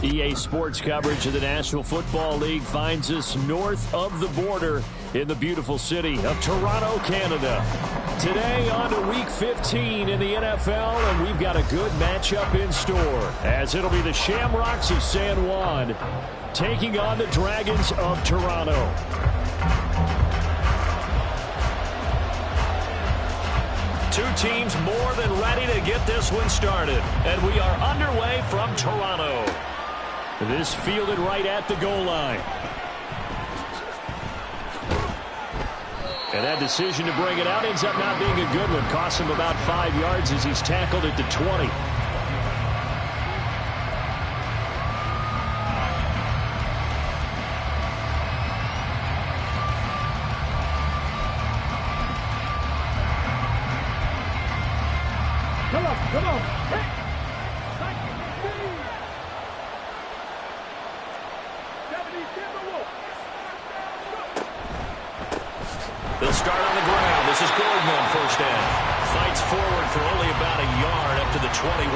EA Sports coverage of the National Football League finds us north of the border in the beautiful city of Toronto, Canada. Today on to Week 15 in the NFL, and we've got a good matchup in store, as it'll be the Shamrocks of San Juan taking on the Dragons of Toronto. Two teams more than ready to get this one started, and we are underway from Toronto. This fielded right at the goal line. And that decision to bring it out ends up not being a good one. Cost him about 5 yards as he's tackled at the 20. Come on. They'll start on the ground. This is Gordon on first down. Fights forward for only about a yard up to the 21.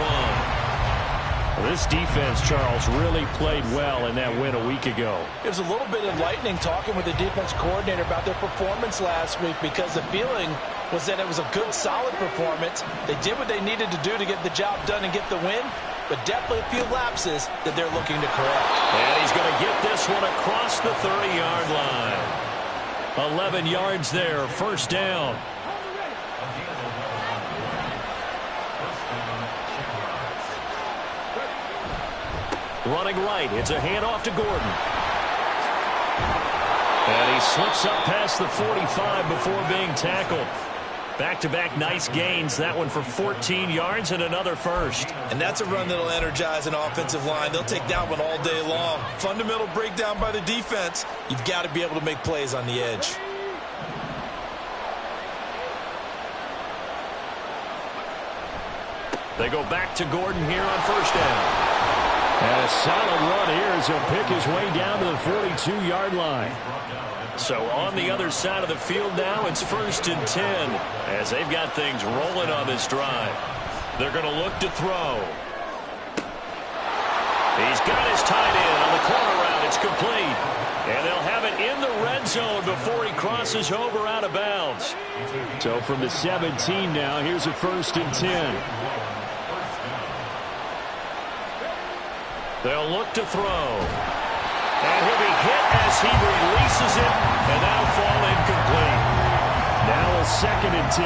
Well, this defense, Charles, really played well in that win a week ago. It was a little bit enlightening talking with the defense coordinator about their performance last week, because the feeling was that it was a good, solid performance. They did what they needed to do to get the job done and get the win, but definitely a few lapses that they're looking to correct. And he's going to get this one across the 30-yard line. 11 yards there, first down. Running right, it's a handoff to Gordon. And he slips up past the 45 before being tackled. Back-to-back nice gains, that one for 14 yards and another first. And that's a run that'll energize an offensive line. They'll take that one all day long. Fundamental breakdown by the defense. You've got to be able to make plays on the edge. They go back to Gordon here on first down. And a solid run here as he'll pick his way down to the 42-yard line. So on the other side of the field now, it's 1st and 10 as they've got things rolling on this drive. They're going to look to throw. He's got his tight end on the corner route. It's complete. And they'll have it in the red zone before he crosses over out of bounds. So from the 17 now, here's a 1st and 10. They'll look to throw. And he'll be hit as he releases it, and that'll fall incomplete. Now a 2nd and 10.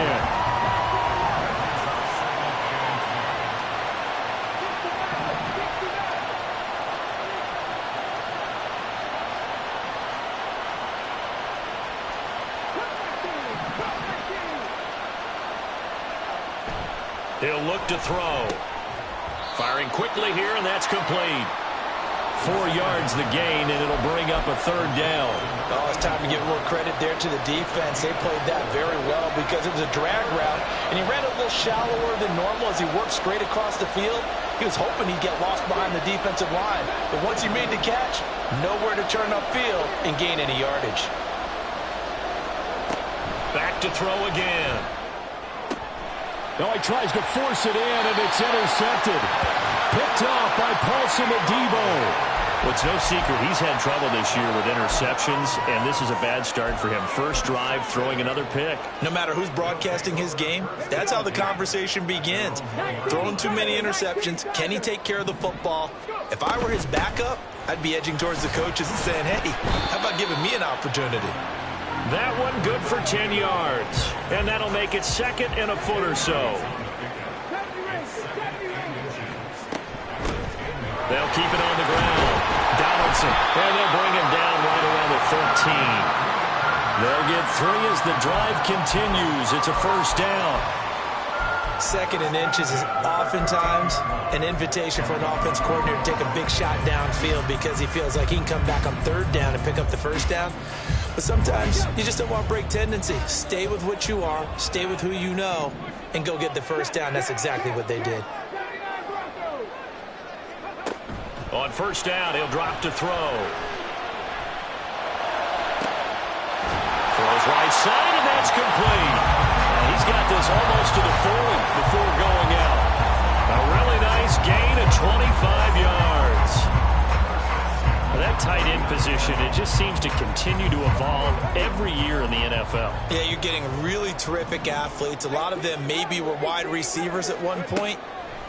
He'll look to throw. Firing quickly here, and that's complete. 4 yards the gain, and it'll bring up a 3rd down. Oh, it's time to give a little credit there to the defense. They played that very well because it was a drag route, and he ran a little shallower than normal as he worked straight across the field. He was hoping he'd get lost behind the defensive line, but once he made the catch, nowhere to turn upfield and gain any yardage. Back to throw again. Now he tries to force it in, and it's intercepted. Picked off by Paulson Adebo. Well, it's no secret he's had trouble this year with interceptions, and this is a bad start for him. First drive, throwing another pick. No matter who's broadcasting his game, that's how the conversation begins. Throwing too many interceptions, can he take care of the football? If I were his backup, I'd be edging towards the coaches and saying, hey, how about giving me an opportunity? That one good for 10 yards, and that'll make it 2nd and a foot or so. They'll keep it on the ground. Donaldson, and they'll bring him down right around the 13. They'll get 3 as the drive continues. It's a 1st down. 2nd and inches is oftentimes an invitation for an offense coordinator to take a big shot downfield because he feels like he can come back on 3rd down and pick up the 1st down. But sometimes you just don't want to break tendency. Stay with what you are, stay with who you know, and go get the 1st down. That's exactly what they did. On 1st down, he'll drop to throw. Throws right side, and that's complete. He's got this almost to the 40 before going out. A really nice gain of 25 yards. That tight end position, it just seems to continue to evolve every year in the NFL. Yeah, you're getting really terrific athletes. A lot of them maybe were wide receivers at one point.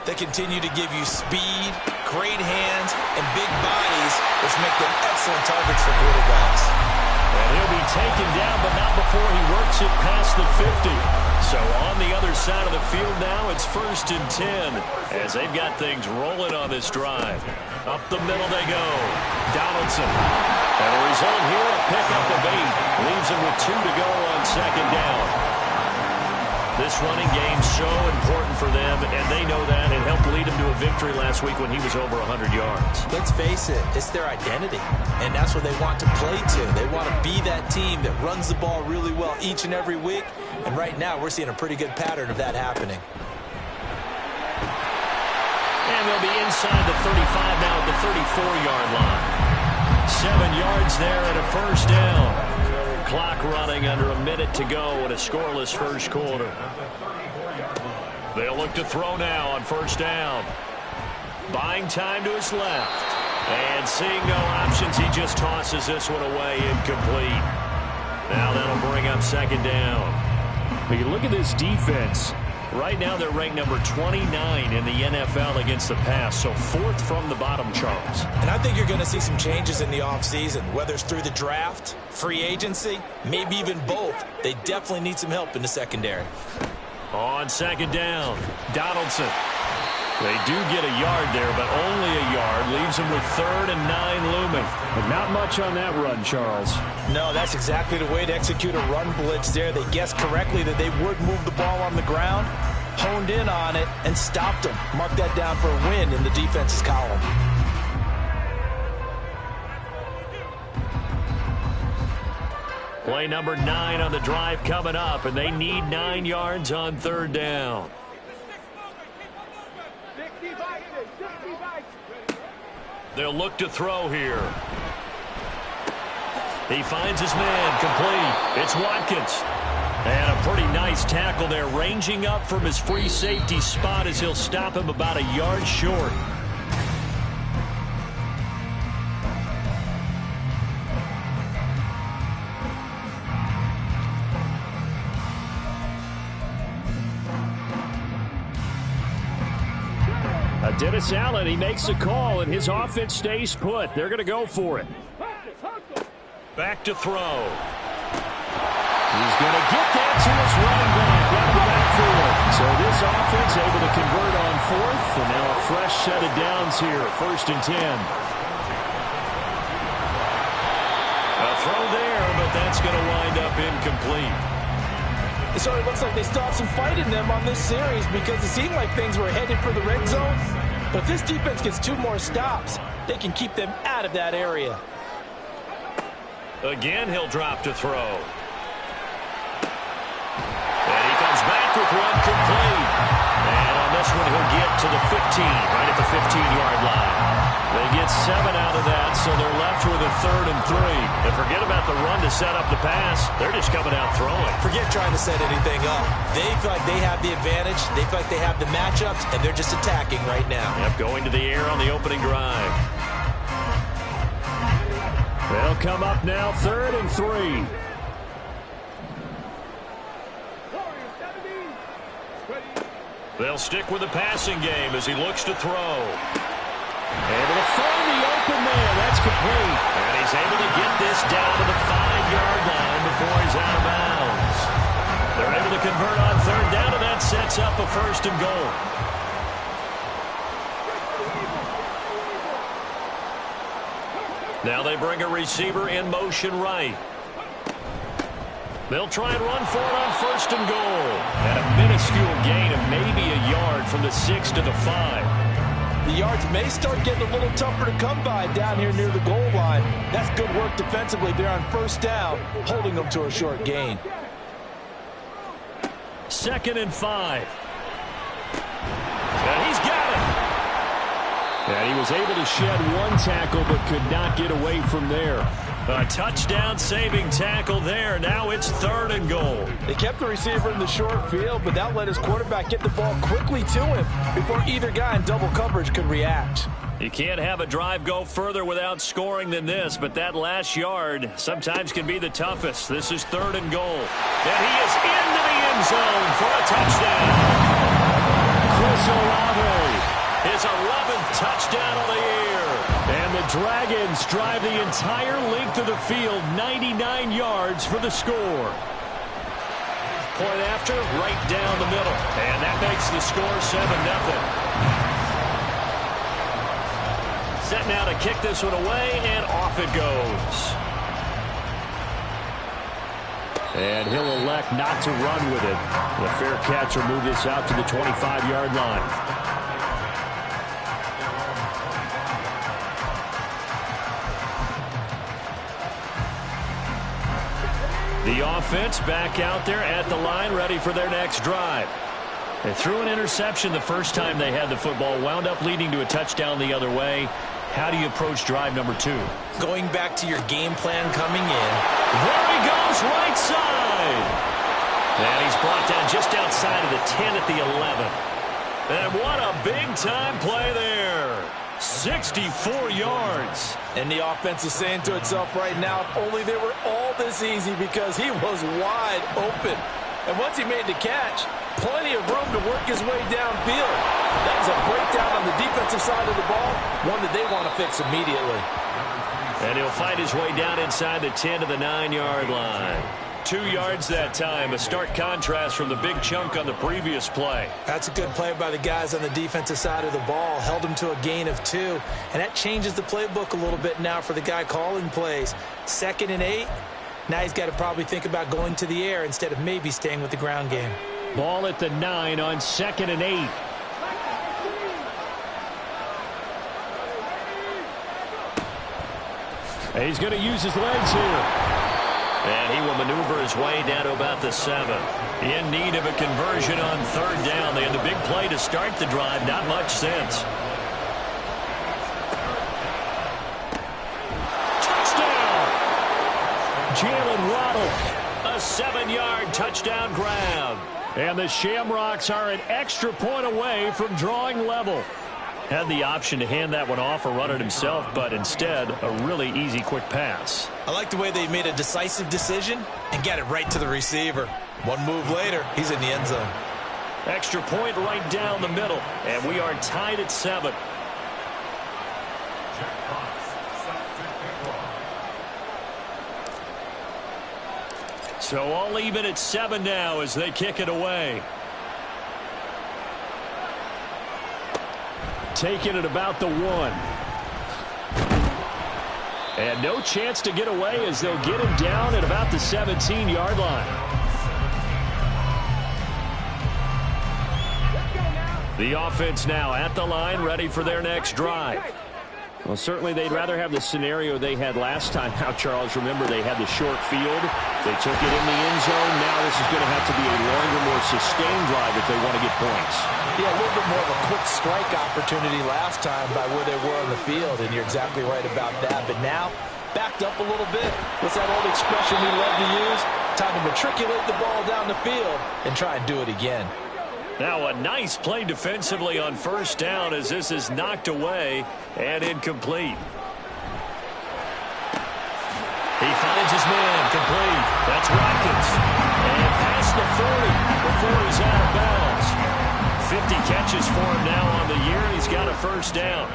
They continue to give you speed, great hands, and big bodies, which make them excellent targets for quarterbacks. And he'll be taken down, but not before he works it past the 50. So on the other side of the field now, it's 1st and 10 as they've got things rolling on this drive. Up the middle they go. Donaldson. And the result here, a pickup of 8. Leaves him with 2 to go on 2nd down. This running game's so important for them, and they know that. It helped lead him to a victory last week when he was over 100 yards. Let's face it, it's their identity, and that's what they want to play to. They want to be that team that runs the ball really well each and every week, and right now we're seeing a pretty good pattern of that happening. And they'll be inside the 35 now at the 34-yard line. 7 yards there and a 1st down. Clock running under a minute to go in a scoreless first quarter. They'll look to throw now on 1st down. Buying time to his left. And seeing no options, he just tosses this one away, incomplete. Now that'll bring up 2nd down. When you look at this defense, right now they're ranked number 29 in the NFL against the pass, so 4th from the bottom, Charles. And I think you're going to see some changes in the offseason, whether it's through the draft, free agency, maybe even both. They definitely need some help in the secondary. On 2nd down, Donaldson. They do get a yard there, but only a yard. Leaves them with 3rd and 9 looming. But not much on that run, Charles. No, that's exactly the way to execute a run blitz there. They guessed correctly that they would move the ball on the ground, honed in on it, and stopped them. Mark that down for a win in the defense's column. Play number 9 on the drive coming up, and they need 9 yards on 3rd down. They'll look to throw here. He finds his man, complete. It's Watkins. And a pretty nice tackle there, ranging up from his free safety spot as he'll stop him about a yard short. Dennis Allen, he makes the call, and his offense stays put. They're going to go for it. Back to throw. He's going to get that to his running back out of the backfield. So this offense able to convert on 4th, and now a fresh set of downs here, 1st and 10. A throw there, but that's going to wind up incomplete. It sort of looks like they still have some fight in them on this series because it seemed like things were headed for the red zone. But if this defense gets 2 more stops, they can keep them out of that area. Again, he'll drop to throw. And he comes back with one complete. And on this one, he'll get to the 15, right at the 15-yard line. They get 7 out of that, so they're left with a 3rd and 3. And forget about the run to set up the pass. They're just coming out throwing. Forget trying to set anything up. They feel like they have the advantage. They feel like they have the matchups, and they're just attacking right now. Yep, going to the air on the opening drive. They'll come up now, 3rd and 3. They'll stick with the passing game as he looks to throw. Able to find the open man. That's complete. And he's able to get this down to the 5-yard line before he's out of bounds. They're able to convert on 3rd down, and that sets up a 1st and goal. Now they bring a receiver in motion right. They'll try and run for it on 1st and goal. And a minuscule gain of maybe a yard from the 6 to the 5. The yards may start getting a little tougher to come by down here near the goal line. That's good work defensively there on 1st down, holding them to a short gain. 2nd and 5. And he's got it. And he was able to shed one tackle but could not get away from there. A touchdown-saving tackle there. Now it's 3rd and goal. They kept the receiver in the short field, but that let his quarterback get the ball quickly to him before either guy in double coverage could react. You can't have a drive go further without scoring than this, but that last yard sometimes can be the toughest. This is 3rd and goal. And he is into the end zone for a touchdown. Chris Olave, his 11th touchdown of the year. And the Dragons drive the entire length of the field, 99 yards for the score. Point after, right down the middle. And that makes the score 7-0. Set now to kick this one away, and off it goes. And he'll elect not to run with it. The fair catch will move this out to the 25-yard line. The offense back out there at the line, ready for their next drive. They threw an interception the first time they had the football, wound up leading to a touchdown the other way. How do you approach drive number 2? Going back to your game plan coming in. There he goes, right side. And he's brought down just outside of the 10 at the 11. And what a big-time play there. 64 yards. And the offense is saying to itself right now, if only they were all this easy, because he was wide open. And once he made the catch, plenty of room to work his way downfield. That was a breakdown on the defensive side of the ball, one that they want to fix immediately. And he'll find his way down inside the 10 to the 9-yard line. 2 yards that time, a stark contrast from the big chunk on the previous play. That's a good play by the guys on the defensive side of the ball. Held him to a gain of 2, and that changes the playbook a little bit now for the guy calling plays. 2nd and 8. Now he's got to probably think about going to the air instead of maybe staying with the ground game. Ball at the 9 on 2nd and 8. And he's going to use his legs here. And he will maneuver his way down to about the 7. In need of a conversion on 3rd down. They had the big play to start the drive. Not much sense. Jalen Waddle, a 7-yard touchdown grab. And the Shamrocks are an extra point away from drawing level. Had the option to hand that one off or run it himself, but instead, a really easy, quick pass. I like the way they made a decisive decision and got it right to the receiver. One move later, he's in the end zone. Extra point right down the middle, and we are tied at 7. So all even at 7 now as they kick it away. Taking it about the 1. And no chance to get away as they'll get him down at about the 17-yard line. The offense now at the line, ready for their next drive. Well, certainly they'd rather have the scenario they had last time out, Charles. Remember, they had the short field. They took it in the end zone. Now this is going to have to be a longer, more sustained drive if they want to get points. Yeah, a little bit more of a quick strike opportunity last time by where they were on the field, and you're exactly right about that. But now, backed up a little bit. What's that old expression we love to use? Time to matriculate the ball down the field and try and do it again. Now a nice play defensively on 1st down as this is knocked away and incomplete. He finds his man complete. That's Watkins. And past the 40 before he's out of bounds. 50 catches for him now on the year. He's got a 1st down.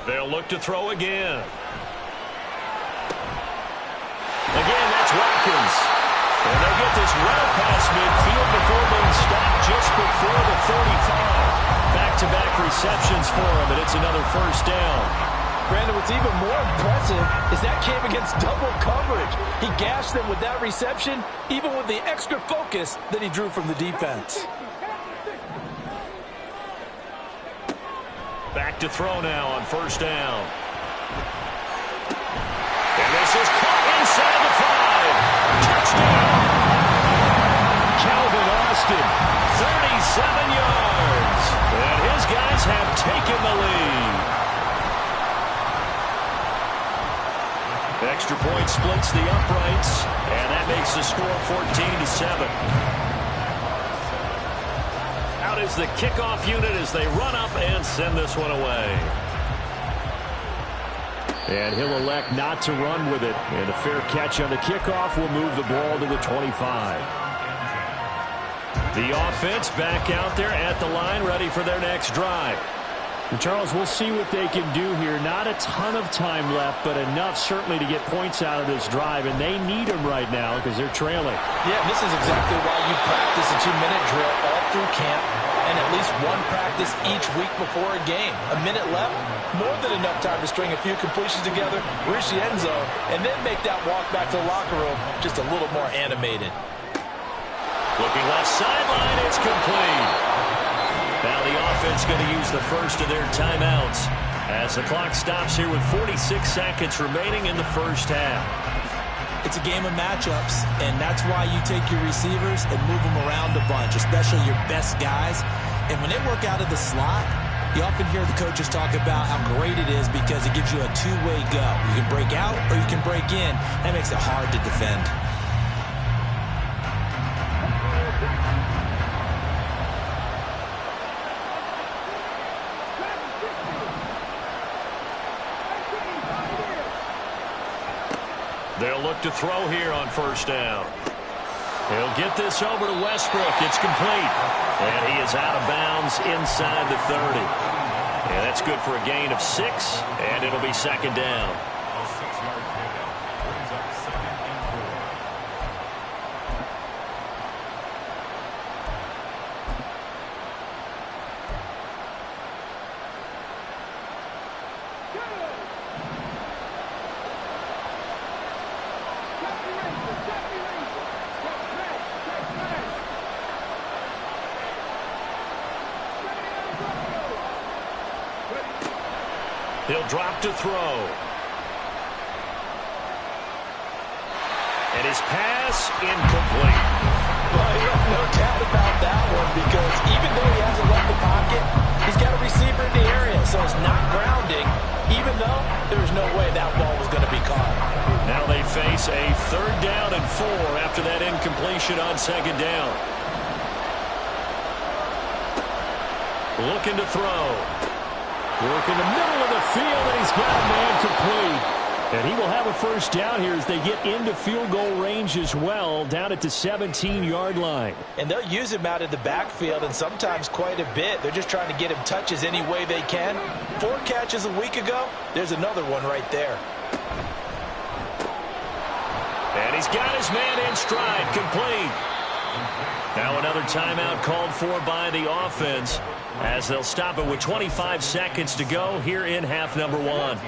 They'll look to throw again. Again, that's Watkins. And they get this well past midfield before being stopped just before the 35. Back-to-back receptions for him, and it's another 1st down. Brandon, what's even more impressive is that came against double coverage. He gashed them with that reception, even with the extra focus that he drew from the defense. Back to throw now on 1st down. And this is caught inside the 5. Touchdown. Calvin Austin, 37 yards. And his guys have taken the lead. Extra point splits the uprights, and that makes the score 14-7. Out is the kickoff unit as they run up and send this one away. And he'll elect not to run with it. And a fair catch on the kickoff will move the ball to the 25. The offense back out there at the line, ready for their next drive. And Charles, we'll see what they can do here. Not a ton of time left, but enough certainly to get points out of this drive. And they need them right now because they're trailing. Yeah, this is exactly why you practice a 2-minute drill all through camp and at least one practice each week before a game. A minute left, more than enough time to string a few completions together, reach the end zone, and then make that walk back to the locker room just a little more animated. Looking left sideline, it's complete. Now the offense going to use the first of their timeouts as the clock stops here with 46 seconds remaining in the first half. It's a game of matchups, and that's why you take your receivers and move them around a bunch, especially your best guys. And when they work out of the slot, you often hear the coaches talk about how great it is because it gives you a two-way go. You can break out or you can break in. That makes it hard to defend. They'll look to throw here on first down. He'll get this over to Westbrook. It's complete. And he is out of bounds inside the 30. And that's good for a gain of 6, and it'll be second down. He'll drop to throw. And his pass incomplete. Well, you have no doubt about that one because even though he hasn't left the pocket, he's got a receiver in the area, so it's not grounding, even though there's no way that ball was going to be caught. Now they face a 3rd down and 4 after that incompletion on 2nd down. Looking to throw. Work in the middle of the field, and he's got a man complete. And he will have a first down here as they get into field goal range as well, down at the 17-yard line. And they'll use him out of the backfield, and sometimes quite a bit. They're just trying to get him touches any way they can. 4 catches a week ago, there's another one right there. And he's got his man in stride, complete. Now another timeout called for by the offense as they'll stop it with 25 seconds to go here in half number 1.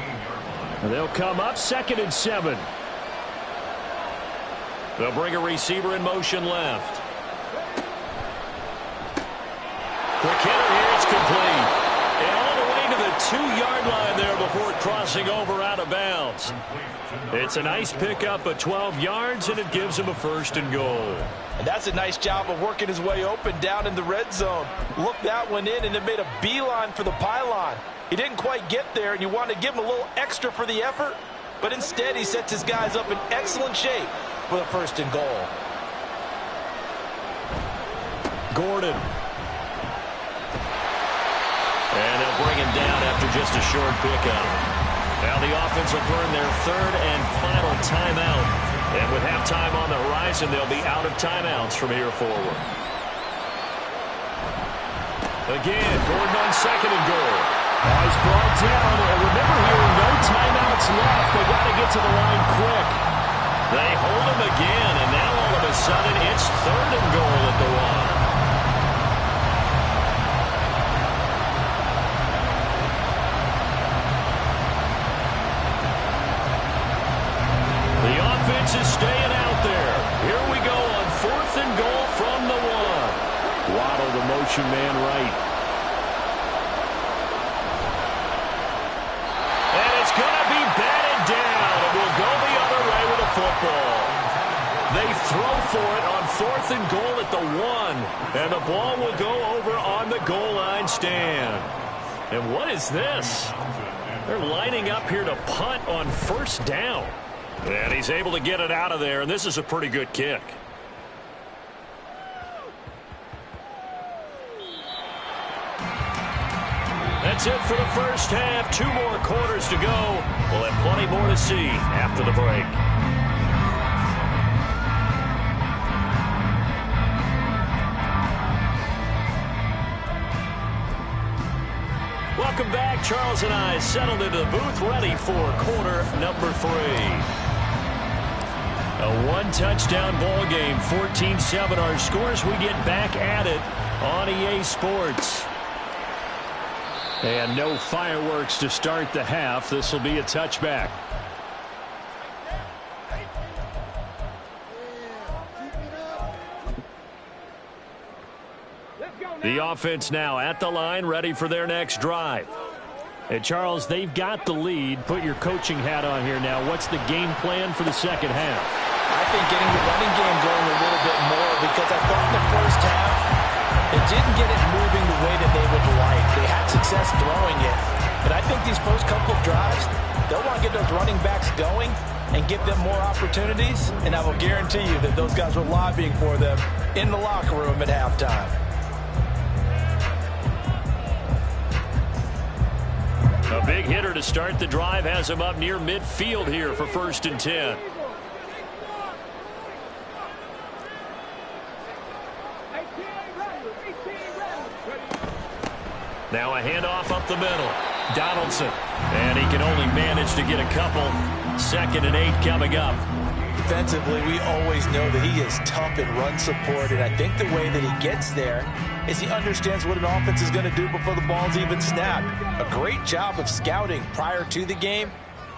They'll come up 2nd and 7. They'll bring a receiver in motion left. Quick hitter here, it's complete. And all the way to the 2-yard line there before crossing over out of bounds. It's a nice pickup of 12 yards, and it gives him a 1st and goal. And that's a nice job of working his way open down in the red zone. Looked that one in, and it made a beeline for the pylon. He didn't quite get there, and you want to give him a little extra for the effort, but instead he sets his guys up in excellent shape for the 1st and goal. Gordon. And they'll bring him down after just a short pickup. Now the offense will burn their 3rd and final timeout. And with halftime on the horizon, they'll be out of timeouts from here forward. Again, Gordon on 2nd and goal. He's brought down. And remember here, no timeouts left. They got to get to the line quick. They hold him again, and now all of a sudden it's 3rd and goal at the 1. Is staying out there. Here we go on 4th and goal from the 1. Waddle, the motion man right. And it's going to be batted down. And we'll go the other way with a football. They throw for it on 4th and goal at the 1. And the ball will go over on the goal line stand. And what is this? They're lining up here to punt on 1st down. And he's able to get it out of there, and this is a pretty good kick. That's it for the first half. 2 more quarters to go. We'll have plenty more to see after the break. Welcome back. Charles and I settled into the booth, ready for quarter number 3. A 1-touchdown ball game, 14-7 our scores. We get back at it on EA Sports. And no fireworks to start the half. This will be a touchback. The offense now at the line, ready for their next drive. And Charles, they've got the lead. Put your coaching hat on here now. What's the game plan for the second half? I think getting the running game going a little bit more, because I thought in the first half it didn't get it moving the way that they would like. They had success throwing it, but I think these first couple of drives, they'll want to get those running backs going and give them more opportunities, and I will guarantee you that those guys were lobbying for them in the locker room at halftime. A big hitter to start the drive has him up near midfield here for 1st and 10. Now a handoff up the middle. Donaldson. And he can only manage to get a couple. 2nd and 8 coming up. Defensively, we always know that he is tough in run support, and I think the way that he gets there is he understands what an offense is going to do before the ball's even snapped. A great job of scouting prior to the game,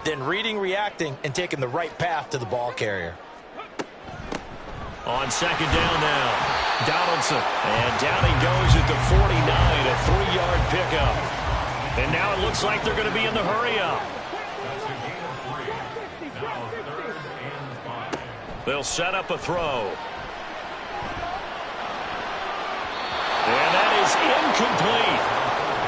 then reading, reacting, and taking the right path to the ball carrier. On 2nd down now, Donaldson. And down he goes at the 49, a 3-yard pickup. And now it looks like they're going to be in the hurry-up. They'll set up a throw. And that is incomplete.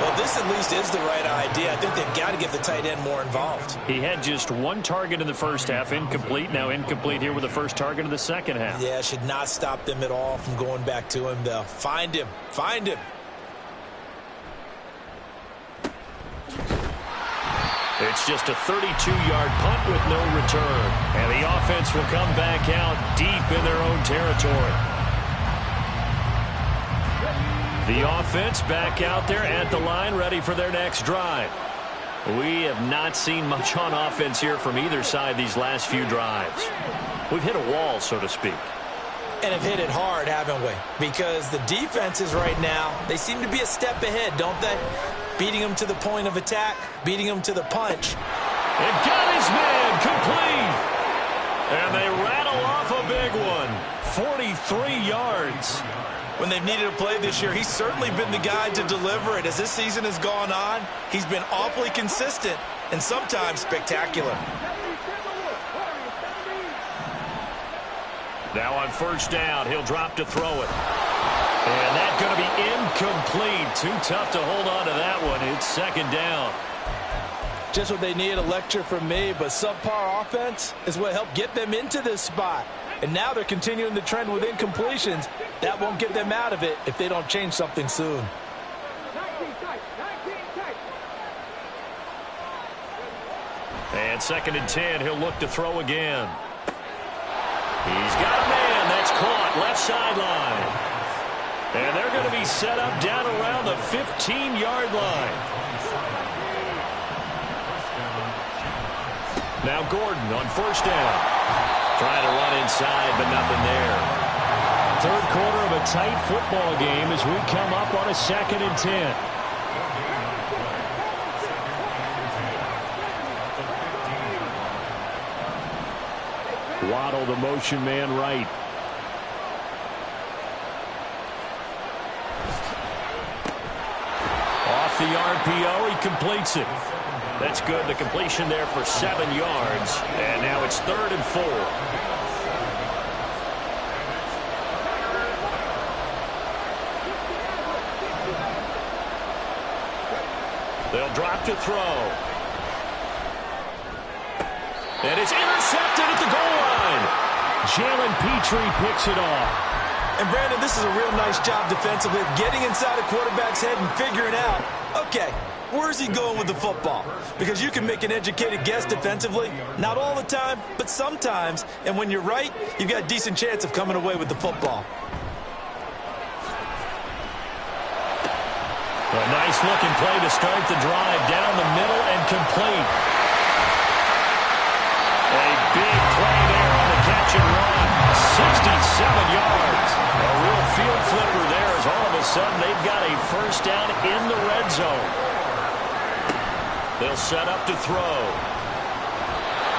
Well, this at least is the right idea. I think they've got to get the tight end more involved. He had just 1 target in the first half, incomplete. Now incomplete here with the first target of the second half. Yeah, should not stop them at all from going back to him, though. Find him. Find him. It's just a 32-yard punt with no return. And the offense will come back out deep in their own territory. The offense back out there at the line, ready for their next drive. We have not seen much on offense here from either side these last few drives. We've hit a wall, so to speak. And have hit it hard, haven't we? Because the defenses right now, they seem to be a step ahead, don't they? Beating them to the point of attack, beating them to the punch. And got his man complete. And they rattle off a big one. 43 yards. When they've needed a play this year, he's certainly been the guy to deliver it. As this season has gone on, he's been awfully consistent and sometimes spectacular. Now on 1st down, he'll drop to throw it. And that's going to be incomplete. Too tough to hold on to that one. It's 2nd down. Just what they need, a lecture from me, but subpar offense is what helped get them into this spot. And now they're continuing the trend with incompletions. That won't get them out of it if they don't change something soon. And 2nd and 10, he'll look to throw again. He's got a man. That's caught left sideline. And they're going to be set up down around the 15-yard line. Now Gordon on 1st down. Trying to run inside, but nothing there. 3rd quarter of a tight football game as we come up on a 2nd and 10. Waddle, the motion man right. Off the RPO, he completes it. That's good. The completion there for 7 yards. And now it's 3rd and 4. They'll drop to throw. And it's intercepted at the goal line. Jalen Petrie picks it off. And Brandon, this is a real nice job defensively of getting inside a quarterback's head and figuring out, okay, Where's he going with the football? Because you can make an educated guess defensively. Not all the time, but sometimes. And when you're right, you've got a decent chance of coming away with the football. A nice-looking play to start the drive down the middle and complete. A big play there on the catch and run. 67 yards. A real field flipper there as all of a sudden they've got a first down in the red zone. They'll set up to throw.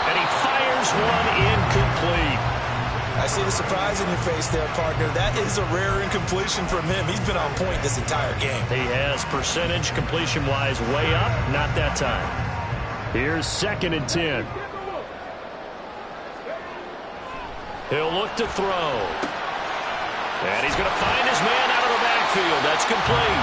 And he fires one incomplete. I see the surprise in your face there, partner. That is a rare incompletion from him. He's been on point this entire game. He has percentage completion-wise way up. Not that time. Here's 2nd and 10. He'll look to throw. And he's going to find his man out of the backfield. That's complete.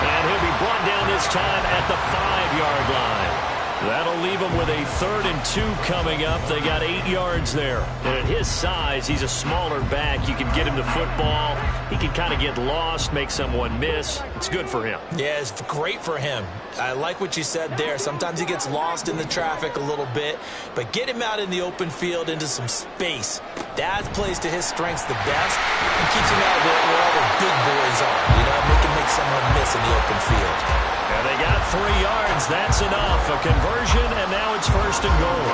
And he'll be brought down this time at the 5-yard line. That'll leave him with a 3rd and 2 coming up. They got 8 yards there. And at his size, he's a smaller back. You can get him the football. He can kind of get lost, make someone miss. It's good for him. Yeah, it's great for him. I like what you said there. Sometimes he gets lost in the traffic a little bit, but get him out in the open field into some space. That plays to his strengths the best and keeps him out where all the big boys are. You know, make someone miss in the open field. And they got 3 yards. That's enough. A conversion, and now it's 1st and goal.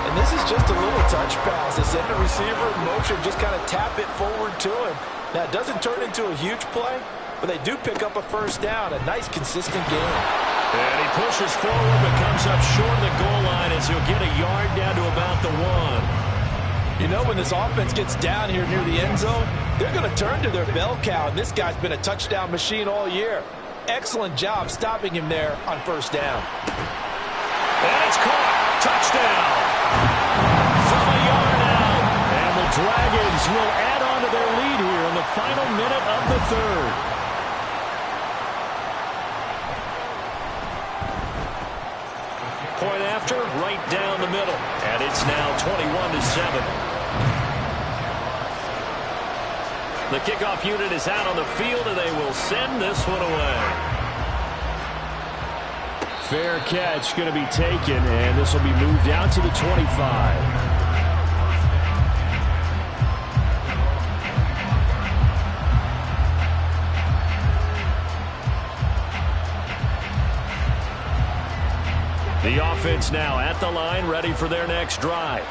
And this is just a little touch pass. They send the receiver in motion, just kind of tap it forward to him. Now, it doesn't turn into a huge play, but they do pick up a first down. A nice, consistent game. And he pushes forward, but comes up short of the goal line as he'll get a yard down to about the 1. You know, when this offense gets down here near the end zone, they're going to turn to their bell cow, and this guy's been a touchdown machine all year. Excellent job stopping him there on first down. And it's caught. Touchdown. From a yard out. And the Dragons will add on to their lead here in the final minute of the 3rd. Point after, right down the middle. And it's now 21-7. The kickoff unit is out on the field, and they will send this one away. Fair catch going to be taken, and this will be moved out to the 25. The offense now at the line, ready for their next drive.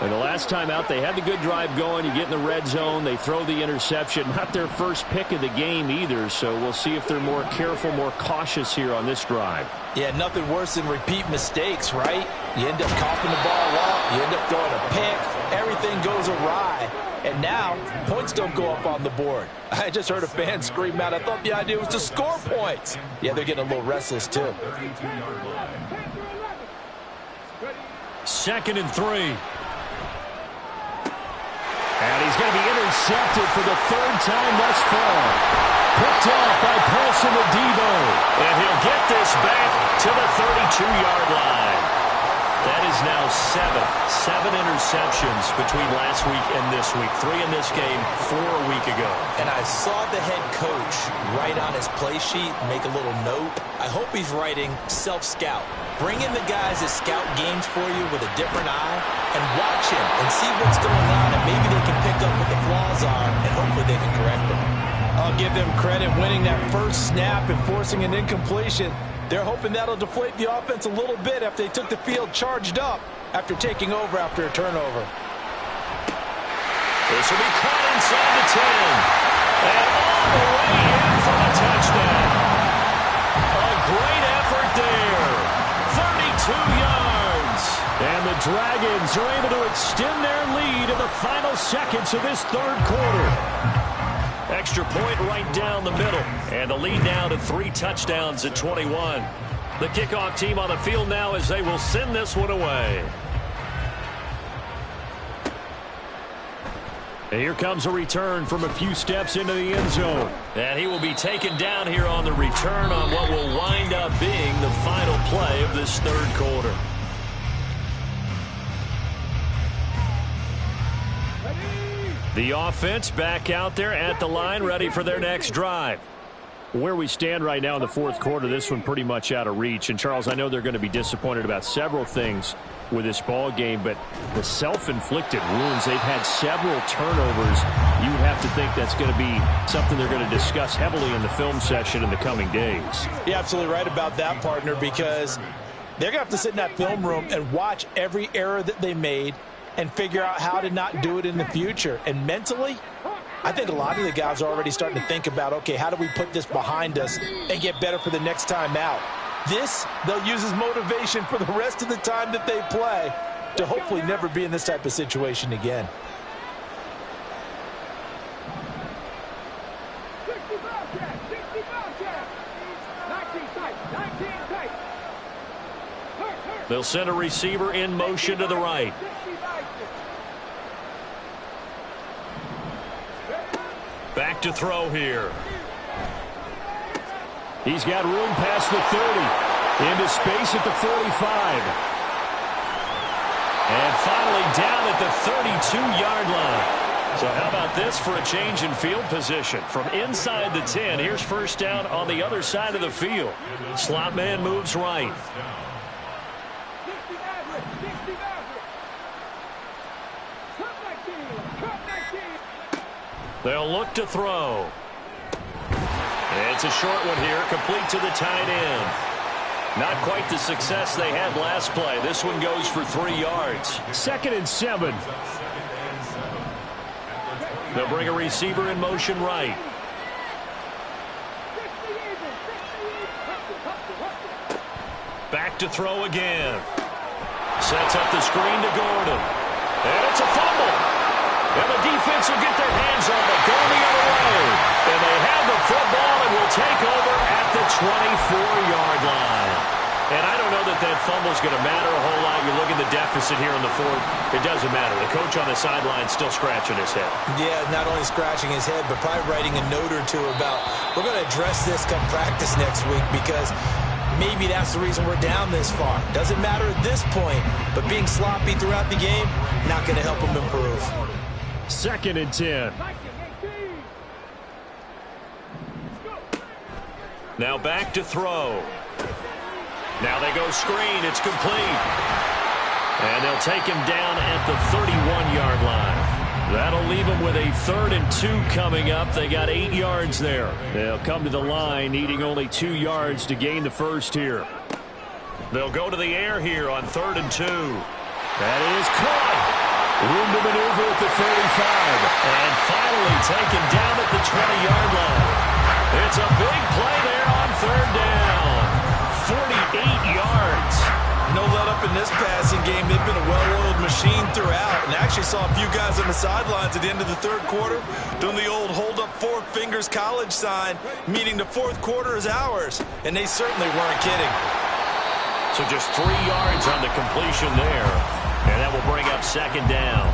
And the last time out, they had the good drive going. You get in the red zone, they throw the interception. Not their first pick of the game either, so we'll see if they're more careful, more cautious here on this drive. Yeah, nothing worse than repeat mistakes, right? You end up coughing the ball up, you end up throwing a pick, everything goes awry. And now, points don't go up on the board. I just heard a fan scream out, I thought the idea was to score points. Yeah, they're getting a little restless, too. 2nd and 3. And he's going to be intercepted for the 3rd time thus far. Picked off by Paulson Adebo. And he'll get this back to the 32-yard line. That is now 7 interceptions between last week and this week. 3 in this game, 4 a week ago. And I saw the head coach write on his play sheet, make a little note. I hope he's writing self-scout. Bring in the guys that scout games for you with a different eye and watch him and see what's going on, and maybe they can pick up what the flaws are, and hopefully they can correct them. I'll give them credit winning that first snap and forcing an incompletion. They're hoping that'll deflate the offense a little bit after they took the field charged up after taking over after a turnover. This will be caught inside the 10. And all the way in for a touchdown. A great effort there. 32 yards. And the Dragons are able to extend their lead in the final seconds of this 3rd quarter. Extra point right down the middle. And the lead now to 3 touchdowns at 21. The kickoff team on the field now as they will send this one away. And here comes a return from a few steps into the end zone. And he will be taken down here on the return on what will wind up being the final play of this 3rd quarter. The offense back out there at the line, ready for their next drive. Where we stand right now in the fourth quarter, this one pretty much out of reach. And, Charles, I know they're going to be disappointed about several things with this ball game, but the self-inflicted wounds, they've had several turnovers. You would have to think that's going to be something they're going to discuss heavily in the film session in the coming days. You're absolutely right about that, partner, because they're going to have to sit in that film room and watch every error that they made and figure out how to not do it in the future. And mentally, I think a lot of the guys are already starting to think about, okay, how do we put this behind us and get better for the next time out? This, they'll use as motivation for the rest of the time that they play to hopefully never be in this type of situation again. They'll send a receiver in motion to the right. Back to throw here. He's got room past the 30. Into space at the 45. And finally down at the 32-yard line. So how about this for a change in field position? From inside the 10, here's first down on the other side of the field. Slot man moves right. They'll look to throw. It's a short one here, complete to the tight end. Not quite the success they had last play. This one goes for 3 yards. 2nd and 7. They'll bring a receiver in motion right. Back to throw again. Sets up the screen to Gordon. And it's a fumble. And the defense will get their hands on it. Going the other way. And they have the football and will take over at the 24-yard line. And I don't know that that fumble is going to matter a whole lot. You look at the deficit here in the fourth. It doesn't matter. The coach on the sideline still scratching his head. Yeah, not only scratching his head, but probably writing a note or two about, we're going to address this come practice next week, because maybe that's the reason we're down this far. Doesn't matter at this point, but being sloppy throughout the game, not going to help them improve. 2nd and 10. Now back to throw. Now they go screen. It's complete. And they'll take him down at the 31-yard line. That'll leave them with a 3rd and 2 coming up. They got 8 yards there. They'll come to the line needing only 2 yards to gain the first here. They'll go to the air here on 3rd and 2. That is caught. Room to maneuver at the 35. And finally taken down at the 20-yard line. It's a big play there on 3rd down. 48 yards. No let up in this passing game. They've been a well-oiled machine throughout. And I actually saw a few guys on the sidelines at the end of the 3rd quarter doing the old hold up 4 fingers college sign, meaning the 4th quarter is ours. And they certainly weren't kidding. So just 3 yards on the completion there. And that will bring up 2nd down.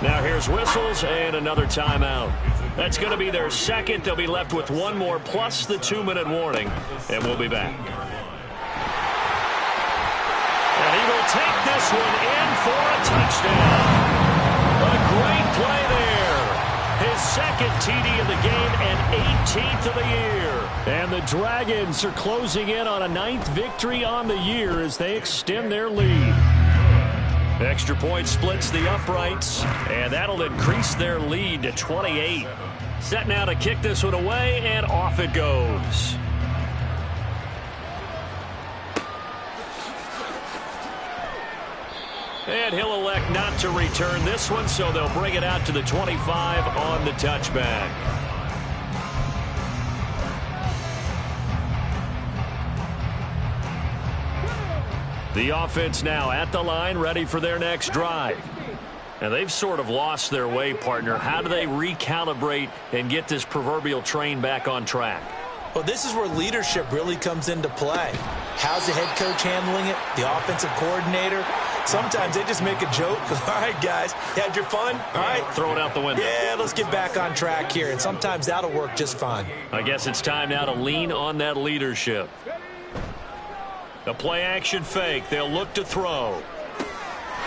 Now here's whistles and another timeout. That's going to be their 2nd. They'll be left with 1 more plus the 2-minute warning. And we'll be back. And he will take this one in for a touchdown. A great play there. His 2nd TD of the game and 18th of the year. And the Dragons are closing in on a 9th victory on the year as they extend their lead. Extra point splits the uprights, and that'll increase their lead to 28. Set now to kick this one away, and off it goes. And he'll elect not to return this one, so they'll bring it out to the 25 on the touchback. The offense now at the line, ready for their next drive. And they've sort of lost their way, partner. How do they recalibrate and get this proverbial train back on track? Well, this is where leadership really comes into play. How's the head coach handling it? The offensive coordinator? Sometimes they just make a joke. All right, guys, you had your fun? All right. Throw it out the window. Yeah, let's get back on track here. And sometimes that'll work just fine. I guess it's time now to lean on that leadership. The play-action fake. They'll look to throw.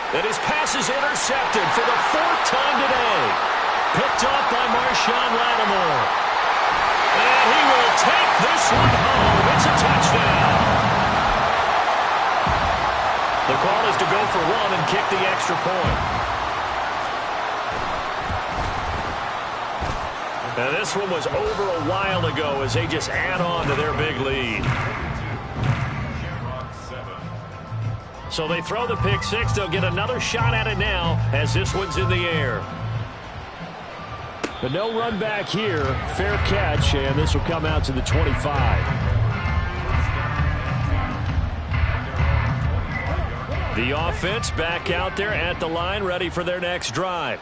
And his pass is intercepted for the 4th time today. Picked up by Marshawn Lattimore. And he will take this one home. It's a touchdown. The call is to go for one and kick the extra point. Now this one was over a while ago as they just add on to their big lead. So they throw the pick six. They'll get another shot at it now as this one's in the air. But no run back here. Fair catch, and this will come out to the 25. The offense back out there at the line, ready for their next drive.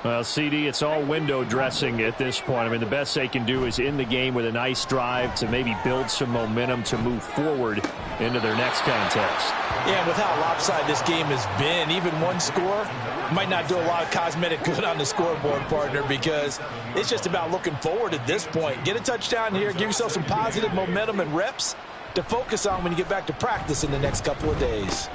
Well, CD, it's all window dressing at this point. I mean, the best they can do is in the game with a nice drive to maybe build some momentum to move forward into their next contest. Yeah, with how lopsided this game has been, even one score might not do a lot of cosmetic good on the scoreboard, partner, because it's just about looking forward at this point. Get a touchdown here, give yourself some positive momentum and reps to focus on when you get back to practice in the next couple of days.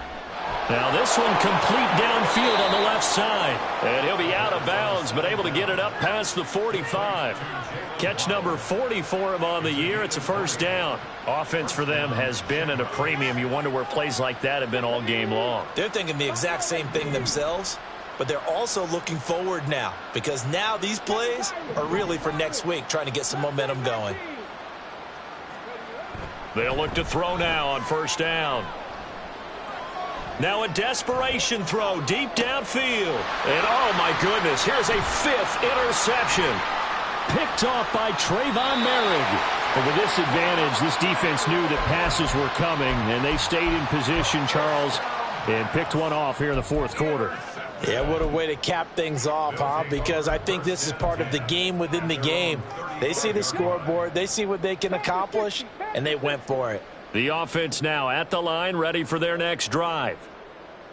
Now this one complete downfield on the left side. And he'll be out of bounds, but able to get it up past the 45. Catch number 40 for him on the year. It's a first down. Offense for them has been at a premium. You wonder where plays like that have been all game long. They're thinking the exact same thing themselves, but they're also looking forward now, because now these plays are really for next week, trying to get some momentum going. They'll look to throw now on first down. Now a desperation throw deep downfield. And oh my goodness, here's a fifth interception. Picked off by Trayvon Merrick. But with this advantage, this defense knew that passes were coming, and they stayed in position, Charles, and picked one off here in the fourth quarter. Yeah, what a way to cap things off, huh? Because I think this is part of the game within the game. They see the scoreboard, they see what they can accomplish, and they went for it. The offense now at the line, ready for their next drive.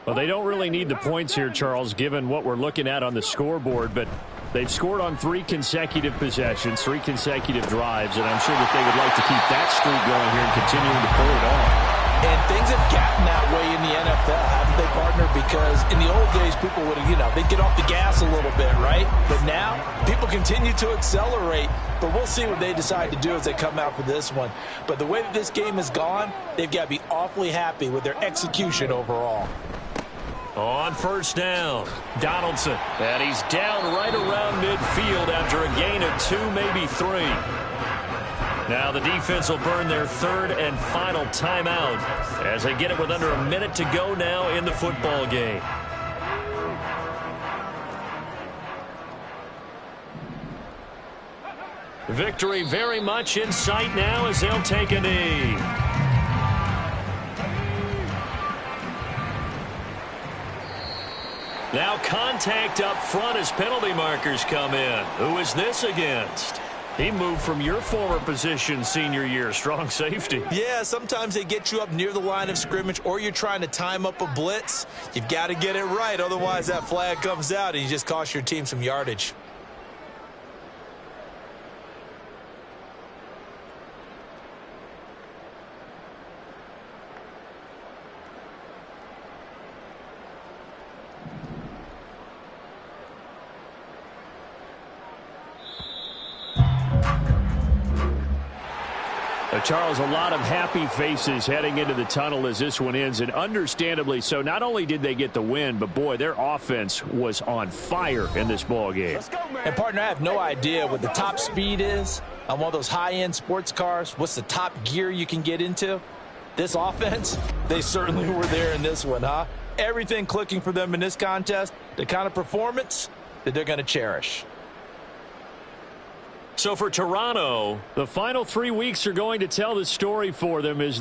Well, they don't really need the points here, Charles, given what we're looking at on the scoreboard, but they've scored on 3 consecutive possessions, 3 consecutive drives, and I'm sure that they would like to keep that streak going here and continuing to pull it off. And things have gotten that way in the NFL, haven't they, partner? Because in the old days, people would, they'd get off the gas a little bit, right? But now, people continue to accelerate. But we'll see what they decide to do as they come out for this one. But the way that this game has gone, they've got to be awfully happy with their execution overall. On first down, Donaldson. And he's down right around midfield after a gain of 2, maybe 3. Now the defense will burn their third and final timeout as they get it with under a minute to go now in the football game. Victory very much in sight now as they'll take a knee. Now contact up front as penalty markers come in. Who is this against? He moved from your former position senior year, strong safety. Yeah, sometimes they get you up near the line of scrimmage, or you're trying to time up a blitz. You've got to get it right, otherwise that flag comes out and you just cost your team some yardage. Charles, a lot of happy faces heading into the tunnel as this one ends, and understandably so. Not only did they get the win, but boy, their offense was on fire in this ball game. And partner, I have no idea what the top speed is on one of those high-end sports cars. What's the top gear you can get into? This offense, they certainly were there in this one, huh? Everything clicking for them in this contest, the kind of performance that they're going to cherish. So for Toronto, the final 3 weeks are going to tell the story for them as